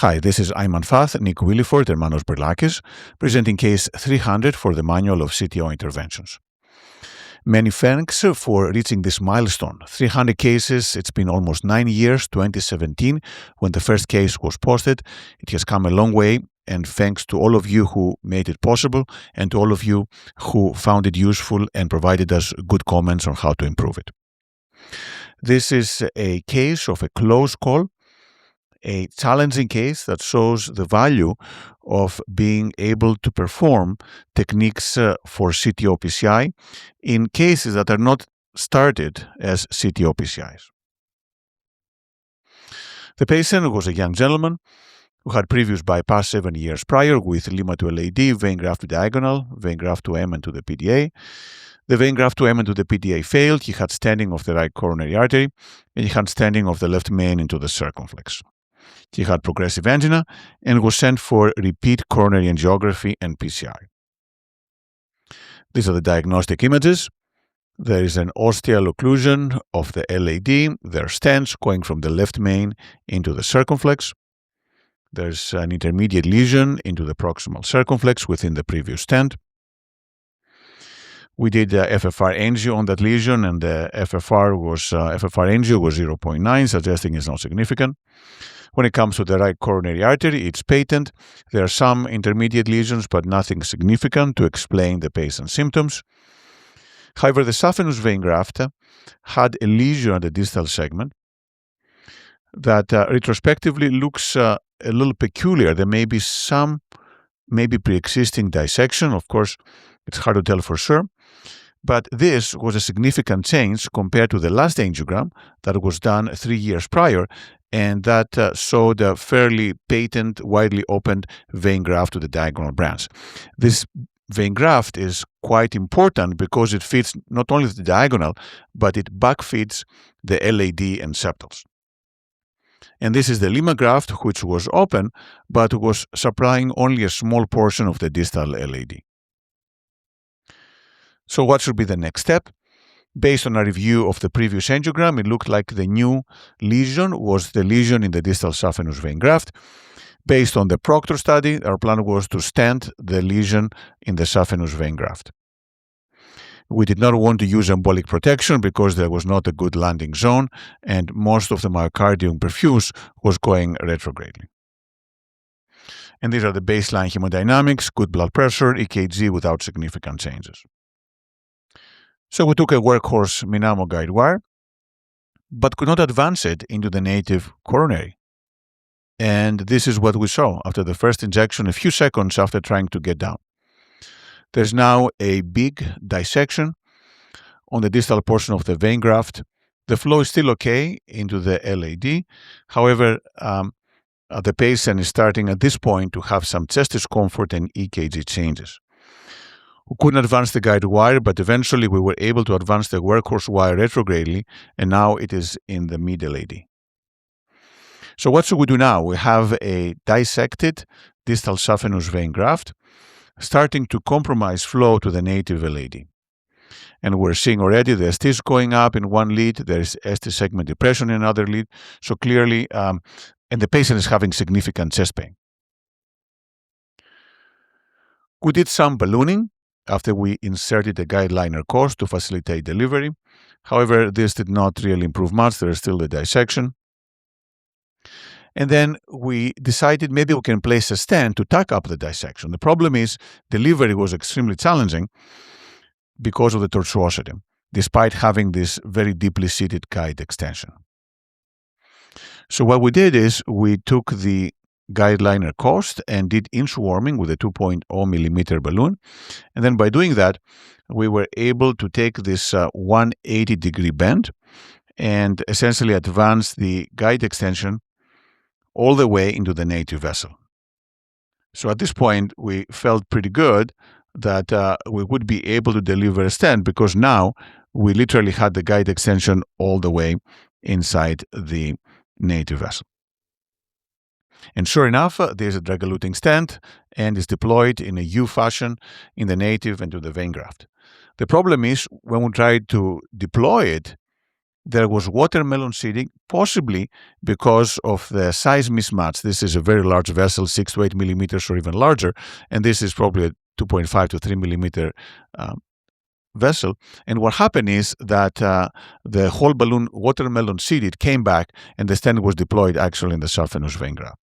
Hi, this is Ayman Fath, Nick Williford, Hermanos Berlakis, presenting case 300 for the Manual of CTO Interventions. Many thanks for reaching this milestone. 300 cases, it's been almost 9 years, 2017, when the first case was posted. It has come a long way, and thanks to all of you who made it possible, and to all of you who found it useful and provided us good comments on how to improve it. This is a case of a close call, a challenging case that shows the value of being able to perform techniques for CTO PCI in cases that are not started as CTO PCIs. The patient was a young gentleman who had previous bypass 7 years prior with lima to LAD, vein graft to diagonal, vein graft to M and to the PDA. The vein graft to M and to the PDA failed. He had stenting of the right coronary artery, and he had stenting of the left main into the circumflex. He had progressive angina and was sent for repeat coronary angiography and PCI. These are the diagnostic images. There is an ostial occlusion of the LAD. There are stents going from the left main into the circumflex. There's an intermediate lesion into the proximal circumflex within the previous stent. We did FFR angio on that lesion, and the FFR angio was 0.9, suggesting it's not significant. When it comes to the right coronary artery, it's patent. There are some intermediate lesions, but nothing significant to explain the patient's symptoms. However, the saphenous vein graft had a lesion at the distal segment that retrospectively looks a little peculiar. There may be some pre-existing dissection. Of course, it's hard to tell for sure. But this was a significant change compared to the last angiogram that was done 3 years prior, and that showed a fairly patent, widely opened vein graft to the diagonal branch. This vein graft is quite important because it fits not only the diagonal, but it backfeeds the LAD and septals. And this is the lima graft, which was open, but was supplying only a small portion of the distal LAD. So what should be the next step? Based on a review of the previous angiogram, it looked like the new lesion was the lesion in the distal saphenous vein graft. Based on the Proctor study, our plan was to stent the lesion in the saphenous vein graft. We did not want to use embolic protection because there was not a good landing zone, and most of the myocardium perfuse was going retrogradely. And these are the baseline hemodynamics, good blood pressure, EKG without significant changes. So we took a workhorse Minamo guide wire, but could not advance it into the native coronary. And this is what we saw after the first injection, a few seconds after trying to get down. There's now a big dissection on the distal portion of the vein graft. The flow is still okay into the LAD. However, the patient is starting at this point to have some chest discomfort and EKG changes. We couldn't advance the guide wire, but eventually we were able to advance the workhorse wire retrogradely, and now it is in the mid-LAD. So what should we do now? We have a dissected distal saphenous vein graft starting to compromise flow to the native LAD. And we're seeing already the ST is going up in one lead, there is ST segment depression in another lead, so clearly, and the patient is having significant chest pain. We did some ballooning after we inserted the Guideliner Coast to facilitate delivery. However, this did not really improve much. There is still the dissection. And then we decided maybe we can place a stent to tuck up the dissection. The problem is delivery was extremely challenging because of the tortuosity, despite having this very deeply seated guide extension. So what we did is we took the Guideliner Coast and did inchworming with a 2.0 millimeter balloon. And then by doing that, we were able to take this 180-degree bend and essentially advance the guide extension all the way into the native vessel. So at this point, we felt pretty good that we would be able to deliver a stent because now we literally had the guide extension all the way inside the native vessel. And sure enough, there's a drug-eluting stent and is deployed in a U fashion in the native and to the vein graft. The problem is when we tried to deploy it there was watermelon seeding, possibly because of the size mismatch. This is a very large vessel, 6 to 8 millimeters or even larger, and this is probably a 2.5 to 3 millimeter vessel. And what happened is that the whole balloon watermelon seeded, came back, and the stent was deployed actually in the saphenous vein graft.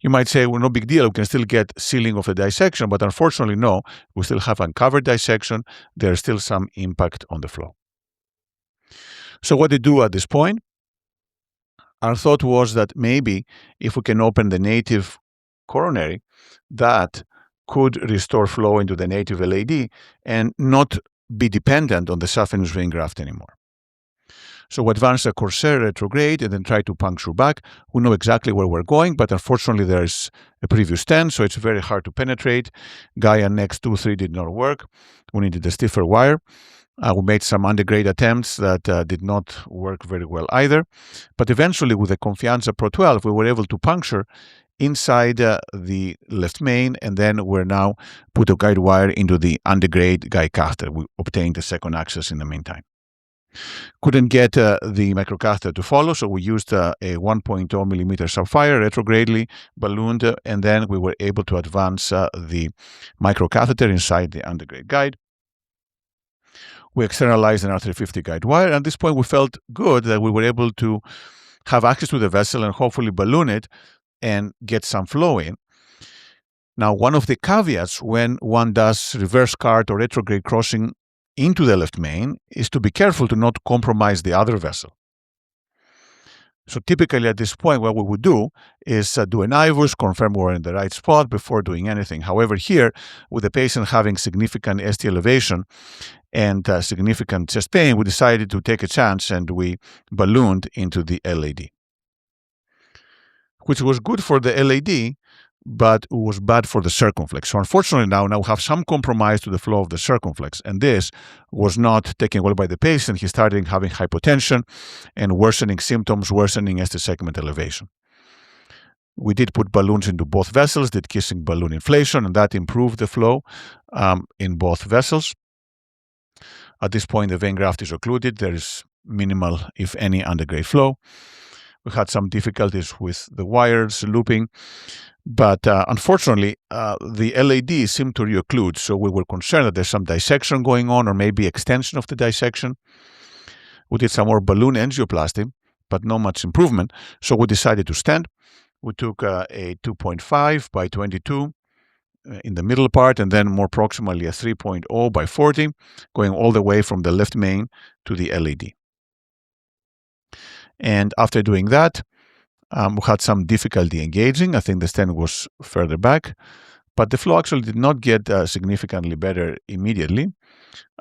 You might say, well, no big deal, we can still get sealing of the dissection, but unfortunately, no, we still have uncovered dissection. There's still some impact on the flow. So what they do at this point, our thought was that maybe if we can open the native coronary, that could restore flow into the native LAD and not be dependent on the saphenous vein graft anymore. So we advanced a Corsair retrograde and then tried to puncture back. We know exactly where we're going, but unfortunately there's a previous stent, so it's very hard to penetrate. Gaia next 2-3 did not work. We needed a stiffer wire. We made some antegrade attempts that did not work very well either. But eventually with the Confianza Pro 12, we were able to puncture inside the left main, and then we're now put a guide wire into the antegrade guide catheter. We obtained the second access in the meantime. Couldn't get the microcatheter to follow, so we used a 1.0 millimeter Sapphire retrogradely ballooned, and then we were able to advance the microcatheter inside the antegrade guide. We externalized an R350 guide wire, and at this point we felt good that we were able to have access to the vessel and hopefully balloon it and get some flow in. Now, one of the caveats when one does reverse cart or retrograde crossing into the left main is to be careful to not compromise the other vessel. So typically at this point, what we would do is do an IVUS, confirm we're in the right spot before doing anything. However, here, with the patient having significant ST elevation and significant chest pain, we decided to take a chance and we ballooned into the LAD, which was good for the LAD, but it was bad for the circumflex. So unfortunately now we have some compromise to the flow of the circumflex, and this was not taken well by the patient. He started having hypotension and worsening symptoms, worsening ST segment elevation. We did put balloons into both vessels, did kissing balloon inflation, and that improved the flow in both vessels. At this point, the vein graft is occluded. There is minimal, if any, antegrade flow. We had some difficulties with the wires looping, but unfortunately, the LAD seemed to reocclude, so we were concerned that there's some dissection going on or maybe extension of the dissection. We did some more balloon angioplasty, but not much improvement, so we decided to stent. We took a 2.5 by 22 in the middle part, and then more proximally a 3.0 by 40, going all the way from the left main to the LAD. And after doing that, we had some difficulty engaging. I think the stent was further back, but the flow actually did not get significantly better immediately.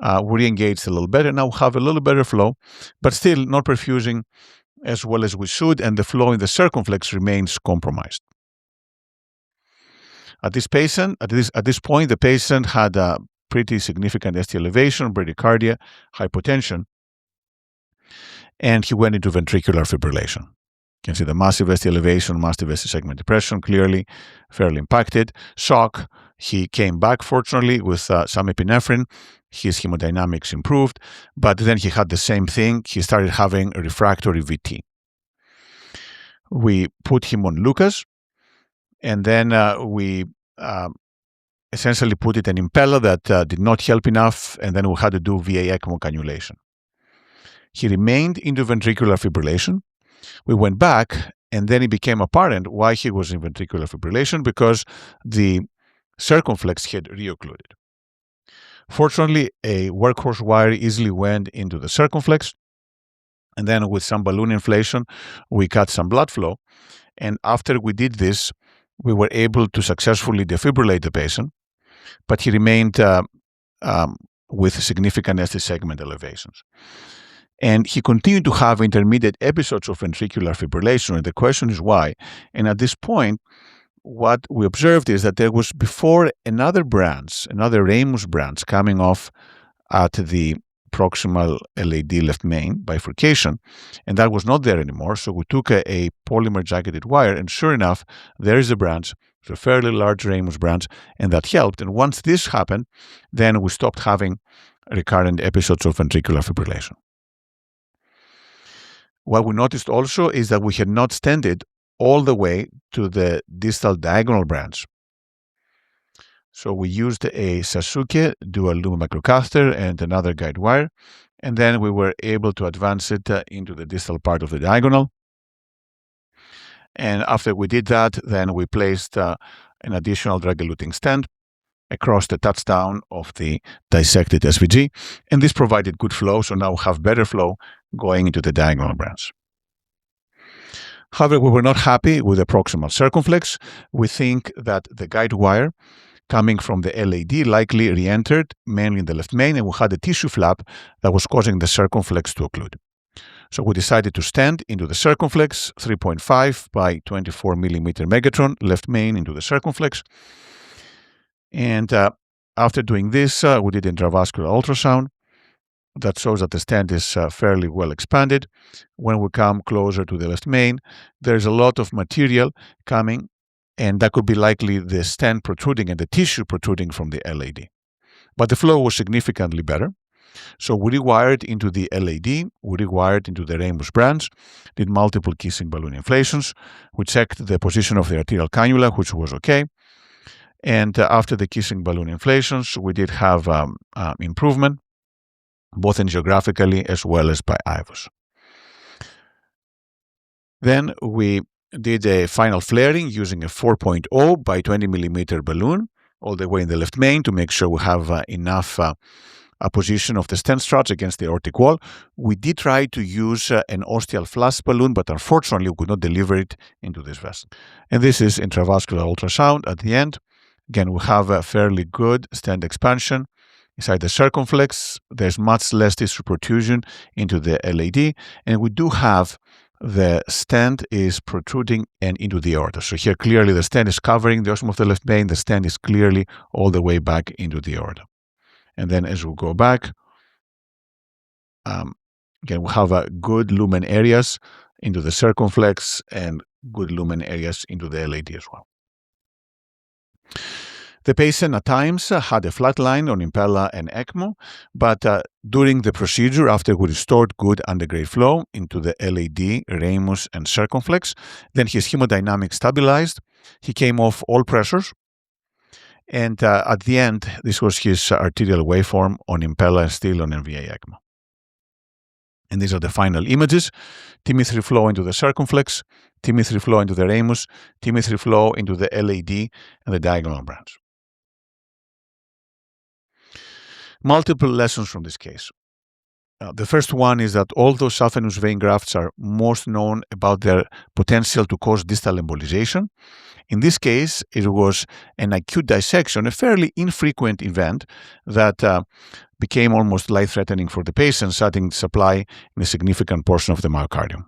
We re-engaged a little better. Now we have a little better flow, but still not perfusing as well as we should, and the flow in the circumflex remains compromised. At this point, the patient had a pretty significant ST elevation, bradycardia, hypotension, and he went into ventricular fibrillation. You can see the massive ST elevation, massive ST segment depression, clearly fairly impacted. Shock, he came back fortunately with some epinephrine. His hemodynamics improved, but then he had the same thing. He started having a refractory VT. We put him on Lucas, and then we essentially put it in Impella that did not help enough, and then we had to do VA-ECMO cannulation. He remained into ventricular fibrillation. We went back, and then it became apparent why he was in ventricular fibrillation, because the circumflex had reoccluded. Fortunately, a workhorse wire easily went into the circumflex, and then with some balloon inflation, we cut some blood flow. And after we did this, we were able to successfully defibrillate the patient, but he remained with significant ST segment elevations. And he continued to have intermediate episodes of ventricular fibrillation, and the question is why. And at this point, what we observed is that there was before another branch, another ramus branch coming off at the proximal LAD left main bifurcation, and that was not there anymore. So we took a polymer jacketed wire, and sure enough, there is a branch. It's a fairly large ramus branch, and that helped. And once this happened, then we stopped having recurrent episodes of ventricular fibrillation. What we noticed also is that we had not stented all the way to the distal diagonal branch. So we used a Sasuke dual lumen microcatheter and another guide wire, and then we were able to advance it into the distal part of the diagonal. And after we did that, then we placed an additional drug-eluting stent across the touchdown of the dissected SVG, and this provided good flow, so now we have better flow going into the diagonal branch. However, we were not happy with the proximal circumflex. We think that the guide wire coming from the LAD likely re-entered mainly in the left main, and we had a tissue flap that was causing the circumflex to occlude. So we decided to stent into the circumflex, 3.5 by 24 millimeter Megatron, left main into the circumflex. And after doing this, we did intravascular ultrasound that shows that the stent is fairly well expanded. When we come closer to the left main, there's a lot of material coming, and that could be likely the stent protruding and the tissue protruding from the LAD. But the flow was significantly better. So we rewired into the LAD, we rewired into the ramus branch, did multiple kissing balloon inflations. We checked the position of the arterial cannula, which was okay. And after the kissing balloon inflations, we did have improvement, both angiographically as well as by IVUS. Then we did a final flaring using a 4.0 by 20 millimeter balloon all the way in the left main to make sure we have enough a position of the stent struts against the aortic wall. We did try to use an ostial flask balloon, but unfortunately we could not deliver it into this vessel. And this is intravascular ultrasound at the end. Again, we have a fairly good stent expansion inside the circumflex. There's much less tissue protrusion into the LAD, and we do have the stent is protruding and into the aorta. So here clearly the stent is covering the ostium of the left main. The stent is clearly all the way back into the aorta. And then as we go back, again, we have good lumen areas into the circumflex and good lumen areas into the LAD as well. The patient at times had a flat line on Impella and ECMO, but during the procedure, after we restored good antegrade flow into the LAD, ramus, and circumflex, then his hemodynamic stabilized. He came off all pressures. And at the end, this was his arterial waveform on Impella and still on VA-ECMO. And these are the final images. TIMI3 flow into the circumflex, TIMI3 flow into the ramus, TIMI3 flow into the LAD and the diagonal branch. Multiple lessons from this case. The first one is that although saphenous vein grafts are most known about their potential to cause distal embolization, in this case, it was an acute dissection, a fairly infrequent event that became almost life-threatening for the patient, shutting supply in a significant portion of the myocardium.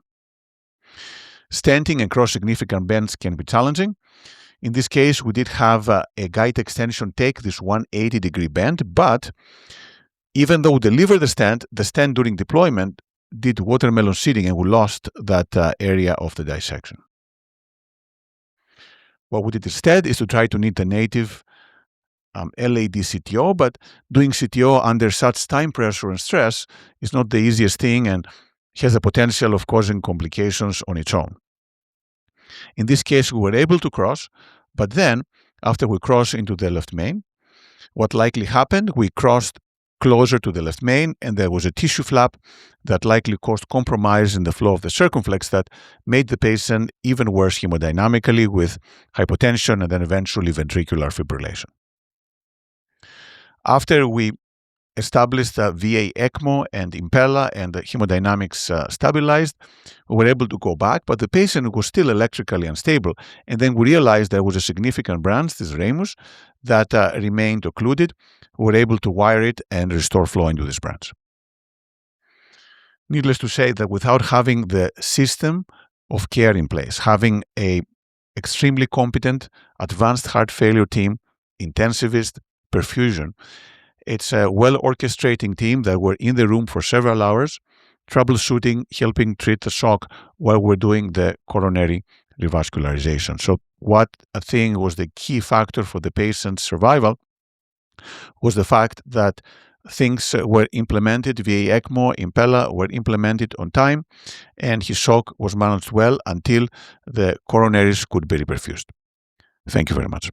Stenting across significant bends can be challenging. In this case, we did have a guide extension take this 180-degree bend, but even though we delivered the stent during deployment did watermelon seating and we lost that area of the dissection. What we did instead is to try to knit the native LAD CTO, but doing CTO under such time pressure and stress is not the easiest thing and has the potential of causing complications on its own. In this case, we were able to cross, but then after we crossed into the left main, what likely happened, we crossed closer to the left main, and there was a tissue flap that likely caused compromise in the flow of the circumflex that made the patient even worse hemodynamically with hypotension and then eventually ventricular fibrillation. After we established the VA-ECMO and Impella and the hemodynamics stabilized, we were able to go back, but the patient was still electrically unstable. And then we realized there was a significant branch, this ramus, that remained occluded. We were able to wire it and restore flow into this branch. Needless to say that without having the system of care in place, having an extremely competent, advanced heart failure team, intensivist, perfusion, it's a well-orchestrating team that were in the room for several hours, troubleshooting, helping treat the shock while we're doing the coronary revascularization. So what I think was the key factor for the patient's survival was the fact that things were implemented, VA-ECMO, Impella were implemented on time, and his shock was managed well until the coronaries could be reperfused. Thank you very much.